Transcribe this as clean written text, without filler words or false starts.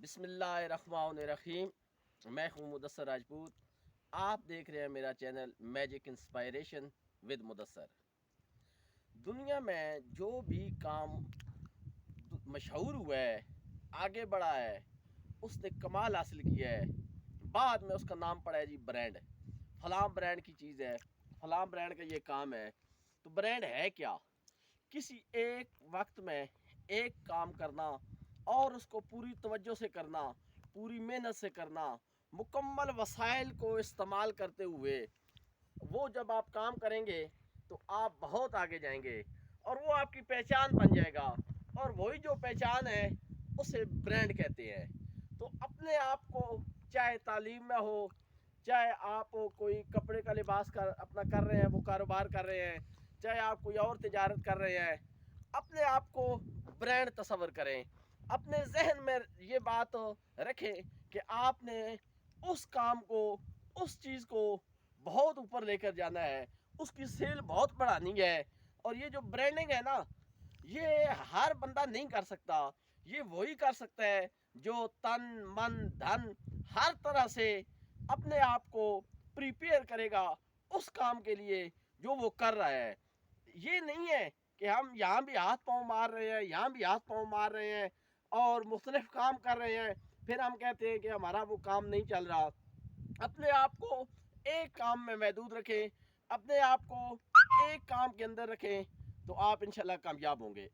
بسم اللہ الرحمن الرحیم۔ میں ہوں مدثر راجپوت۔ آپ دیکھ رہے ہیں میرا channel magic inspiration with Mudassir. دنیا میں جو بھی کام مشہور ہوا ہے، آگے بڑھا ہے، اس نے کمال حاصل کیا ہے، بعد میں اس کا نام پڑا ہے جی برانڈ۔ فلاں برانڈ کی چیز ہے، فلاں برانڈ کا یہ کام ہے۔ تو برانڈ ہے کیا؟ کسی ایک وقت میں ایک کام کرنا اور اس کو پوری توجہ سے کرنا، پوری محنت سے کرنا، مکمل وسائل کو استعمال کرتے ہوئے وہ جب آپ کام کریں گے تو آپ بہت آگے جائیں گے اور وہ آپ کی پہچان بن جائے گا، اور وہی جو پہچان ہے اسے برانڈ کہتے ہیں۔ تو اپنے آپ کو، چاہے تعلیم میں ہو، چاہے آپ کوئی کپڑے کا لباس اپنا کر رہے ہیں، وہ کاروبار کر رہے ہیں، چاہے آپ کوئی اور تجارت کر رہے ہیں، اپنے آپ کو برانڈ تصور کریں۔ اپنے ذہن میں یہ بات رکھیں کہ آپ نے اس کام کو، اس چیز کو بہت اوپر لے کر جانا ہے، اس کی سیل بہت بڑھانی ہے۔ اور یہ جو برانڈنگ ہے نا، یہ ہر بندہ نہیں کر سکتا۔ یہ وہی کر سکتا ہے جو تن من دھن ہر طرح سے اپنے آپ کو پریپیئر کرے گا اس کام کے لیے جو وہ کر رہا ہے۔ یہ نہیں ہے کہ ہم یہاں بھی ہاتھ پاؤں مار رہے ہیں، یہاں بھی ہاتھ پاؤں مار رہے ہیں اور مختلف کام کر رہے ہیں، پھر ہم کہتے ہیں کہ ہمارا وہ کام نہیں چل رہا۔ اپنے آپ کو ایک کام میں محدود رکھیں، اپنے آپ کو ایک کام کے اندر رکھیں، تو آپ انشاءاللہ کامیاب ہوں گے۔